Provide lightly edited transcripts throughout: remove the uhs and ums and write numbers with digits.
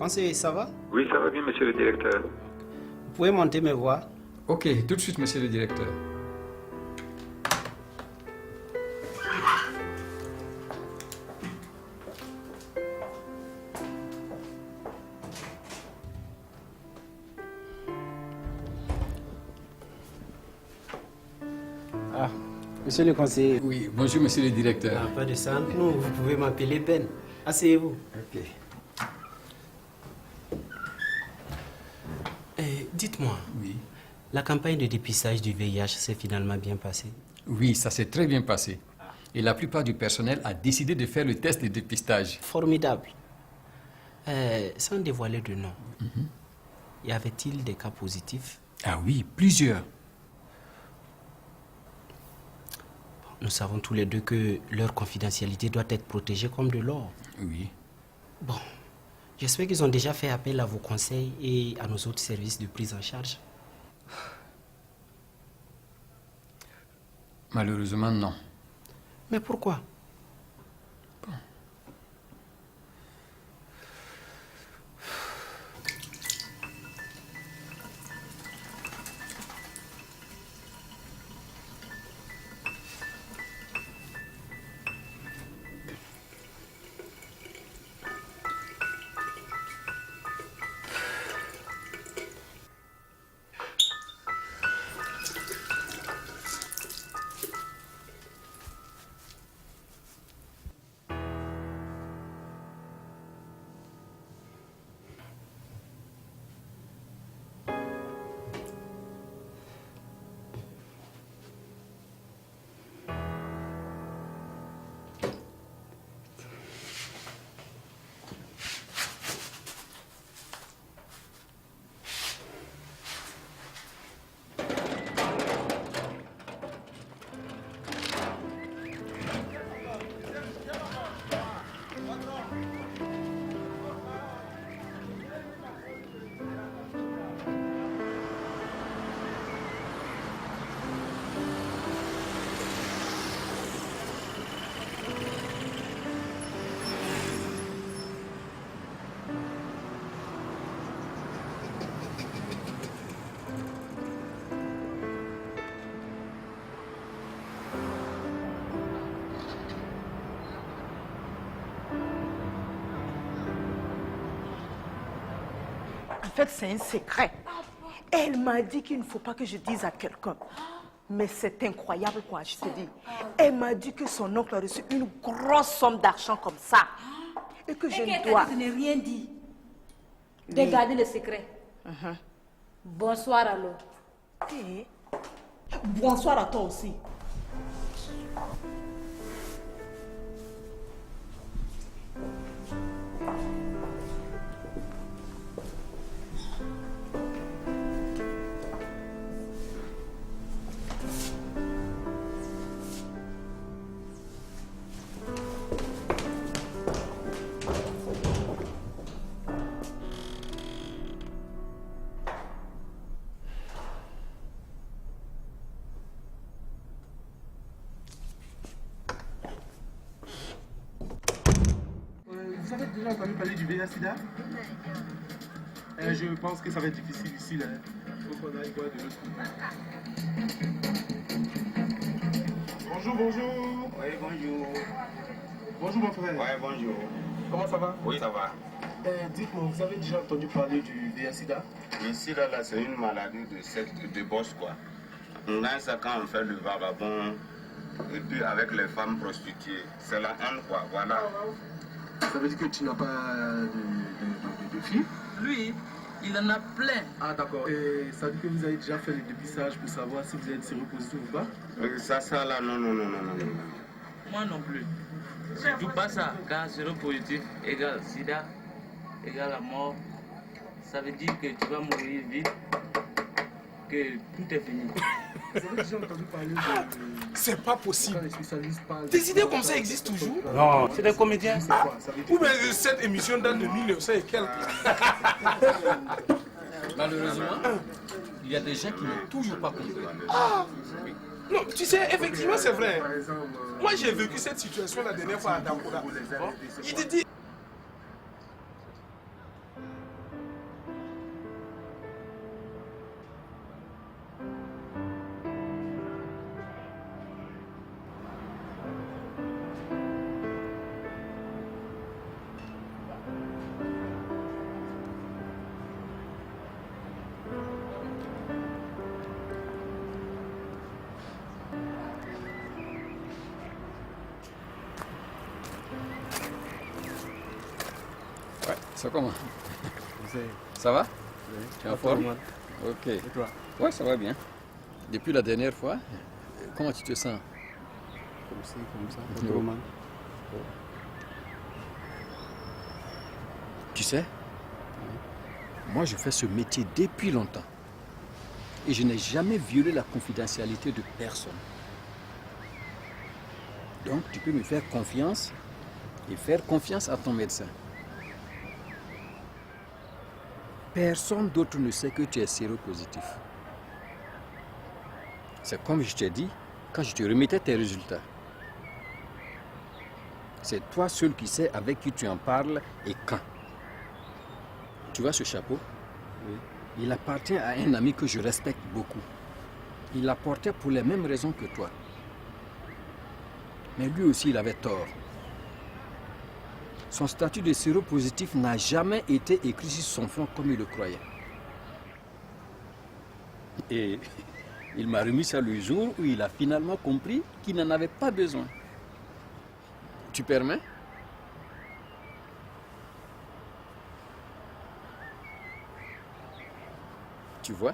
Conseiller, ça va? Oui, ça va bien, monsieur le directeur. Vous pouvez monter me voir? Ok, tout de suite, monsieur le directeur. Ah, monsieur le conseiller. Oui, bonjour, monsieur le directeur. Ah, pas de ça entre nous, vous pouvez m'appeler Ben. Asseyez-vous. Ok. Dites-moi, Oui. la campagne de dépistage du VIH s'est finalement bien passée? Oui, ça s'est très bien passé. Et la plupart du personnel a décidé de faire le test de dépistage. Formidable. Sans dévoiler de nom, y avait-il des cas positifs? Ah oui, plusieurs. Nous savons tous les deux que leur confidentialité doit être protégée comme de l'or. Oui. Bon, j'espère qu'ils ont déjà fait appel à vos conseils et à nos autres services de prise en charge. Malheureusement, non. Mais pourquoi? En fait, c'est un secret. Elle m'a dit qu'il ne faut pas que je dise à quelqu'un. Mais c'est incroyable, quoi, je te dis. Elle m'a dit que son oncle a reçu une grosse somme d'argent comme ça. Et que je ne dois... Je n'ai rien dit. De garder le secret. Bonsoir alors. Eh, bonsoir à toi aussi. Vous avez déjà entendu parler du VIH-Sida? Je pense que ça va être difficile ici. Là. Il faut qu'on aille voir de l'autre côté. Bonjour, bonjour. Oui, bonjour. Bonjour mon frère. Oui, bonjour. Comment ça va? Oui, ça va. Dites-moi, vous avez déjà entendu parler du VIH-Sida? Ici, là, c'est une maladie de bosse, quoi. On a ça quand on fait le vagabond, et puis avec les femmes prostituées. C'est la haine, quoi, voilà. Ça veut dire que tu n'as pas de filles? Lui, il en a plein. Ah d'accord. Et ça veut dire que vous avez déjà fait le dépistage pour savoir si vous êtes séropositif ou pas? Ça là, non. Moi non plus. Surtout pas ça, car séropositif égale sida, égale la mort. Ça veut dire que tu vas mourir vite, que tout est fini. Vous avez déjà entendu parler de... C'est pas possible. Quand les spécialistes parlent Des idées comme ça existent toujours? Non, c'est des comédiens. C'est quoi? Ça veut dire Ou bien cette émission date de 1900 et quelques. Malheureusement, il y a des gens qui n'ont toujours pas compris. Ah! Non, tu sais, effectivement, c'est vrai. Moi, j'ai vécu cette situation la dernière fois à Dakota. Il te dit... C'est comment? Ça va? Oui. Tu es en forme? Ok. Et toi? Ouais, ça va bien. Depuis la dernière fois, comment tu te sens? Comme ça, autrement. Tu sais, moi je fais ce métier depuis longtemps. Et je n'ai jamais violé la confidentialité de personne. Donc tu peux me faire confiance et faire confiance à ton médecin. Personne d'autre ne sait que tu es séropositif. C'est comme je t'ai dit quand je te remettais tes résultats. C'est toi seul qui sais avec qui tu en parles et quand. Tu vois ce chapeau? Oui. Il appartient à un ami que je respecte beaucoup. Il l'a porté pour les mêmes raisons que toi. Mais lui aussi, il avait tort. Son statut de séropositif n'a jamais été écrit sur son front comme il le croyait. Et il m'a remis ça le jour où il a finalement compris qu'il n'en avait pas besoin. Tu permets? Tu vois,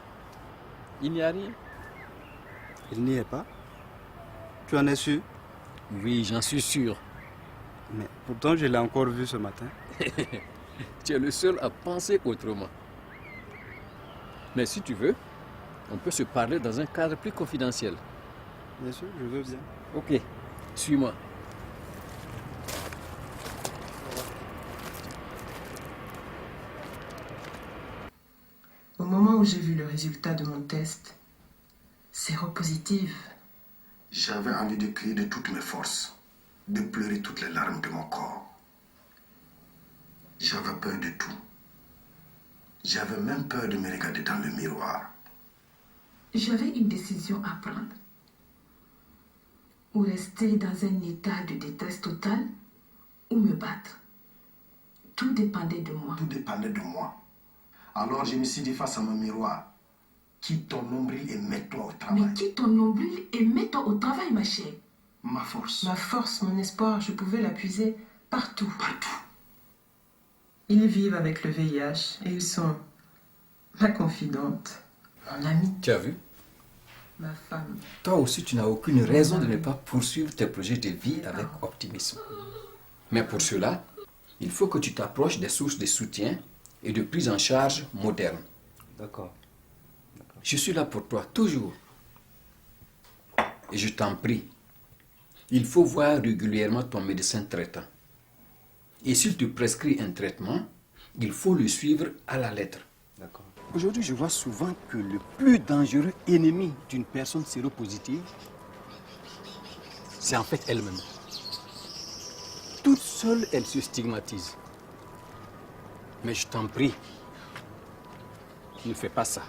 il n'y a rien. Il n'y est pas? Tu en es sûr? Oui, j'en suis sûr. Mais pourtant, je l'ai encore vu ce matin. Tu es le seul à penser autrement. Mais si tu veux, on peut se parler dans un cadre plus confidentiel. Bien sûr, je veux bien. Ok, suis-moi. Au moment où j'ai vu le résultat de mon test, séropositif, j'avais envie de crier de toutes mes forces, de pleurer toutes les larmes de mon corps. J'avais peur de tout. J'avais même peur de me regarder dans le miroir. J'avais une décision à prendre. Ou rester dans un état de détresse totale, ou me battre. Tout dépendait de moi. Tout dépendait de moi. Alors je me suis dit face à mon miroir, quitte ton nombril et mets-toi au travail. Mais quitte ton nombril et mets-toi au travail, ma chère. Ma force. Ma force, mon espoir, je pouvais la puiser partout. Partout. Ils vivent avec le VIH et ils sont ma confidente, mon amie, Tu as vu? ma femme. Toi aussi, tu n'as aucune raison de ne pas poursuivre tes projets de vie avec optimisme. Mais pour cela, il faut que tu t'approches des sources de soutien et de prise en charge modernes. D'accord. Je suis là pour toi, toujours. Et je t'en prie, il faut voir régulièrement ton médecin traitant. Et s'il te prescrit un traitement, il faut le suivre à la lettre. D'accord. Aujourd'hui, je vois souvent que le plus dangereux ennemi d'une personne séropositive, c'est en fait elle-même. Toute seule, elle se stigmatise. Mais je t'en prie, ne fais pas ça.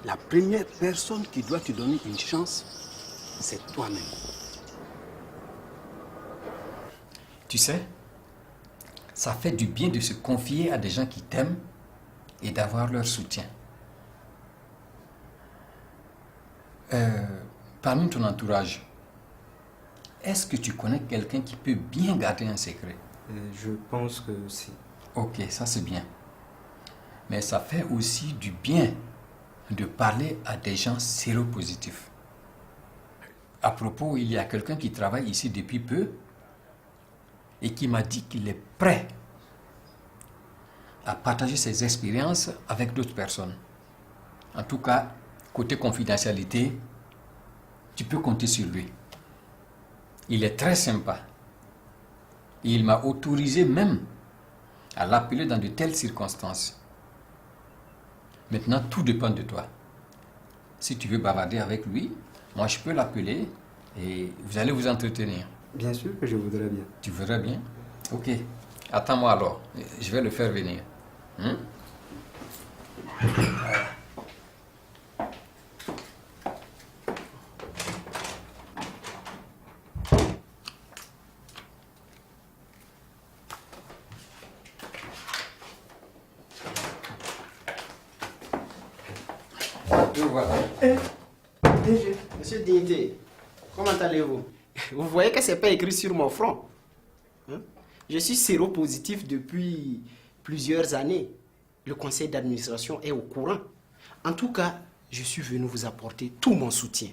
La première personne qui doit te donner une chance, c'est toi-même. Tu sais, ça fait du bien de se confier à des gens qui t'aiment et d'avoir leur soutien. Parmi ton entourage, est-ce que tu connais quelqu'un qui peut bien garder un secret? Je pense que si. Ok, ça c'est bien. Mais ça fait aussi du bien de parler à des gens séropositifs. À propos, il y a quelqu'un qui travaille ici depuis peu et qui m'a dit qu'il est prêt à partager ses expériences avec d'autres personnes. En tout cas, côté confidentialité, tu peux compter sur lui. Il est très sympa. Et il m'a autorisé même à l'appeler dans de telles circonstances. Maintenant, tout dépend de toi. Si tu veux bavarder avec lui, moi je peux l'appeler et vous allez vous entretenir. Bien sûr que je voudrais bien. Tu voudrais bien? Ok. Attends-moi alors. Je vais le faire venir. Voilà. Monsieur Dignité, comment allez-vous? Vous voyez que ce n'est pas écrit sur mon front. Hein? Je suis séropositif depuis plusieurs années. Le conseil d'administration est au courant. En tout cas, je suis venu vous apporter tout mon soutien.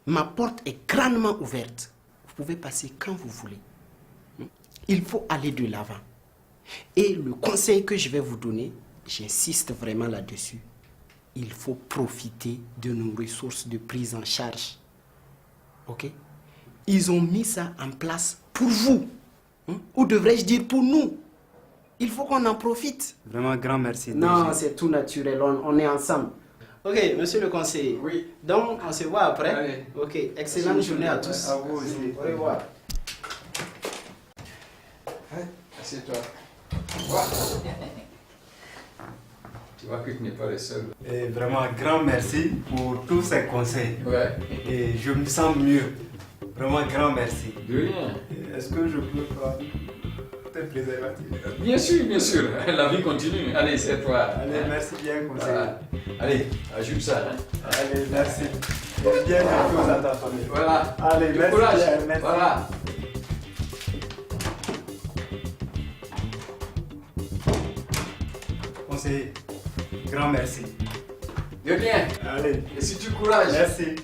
Ma porte est grandement ouverte. Vous pouvez passer quand vous voulez. Il faut aller de l'avant. Et le conseil que je vais vous donner, j'insiste vraiment là-dessus, il faut profiter de nos ressources de prise en charge. Ok? Ils ont mis ça en place pour vous. Ou devrais-je dire pour nous? Il faut qu'on en profite. Vraiment, grand merci. Non, c'est tout naturel, on est ensemble. Ok, monsieur le conseiller. Oui. Donc, on se voit après. Allez. Ok, excellente journée à tous. À vous aussi. Au revoir. Assieds-toi. Tu vois que tu n'es pas le seul. Et vraiment, grand merci pour tous ces conseils. Ouais. Et je me sens mieux. Vraiment, grand merci. De rien. Est-ce que je peux prendre tes préservatifs? Bien sûr. La vie continue. Allez, c'est toi. Allez, merci bien, conseiller. Voilà. Allez, ajoute ça. Hein. Allez, merci. Et bien des choses à ta famille. Voilà. Allez, Du merci courage. bien, merci. Voilà. Conseiller, grand merci. De rien. Allez. Et si tu courage. Merci.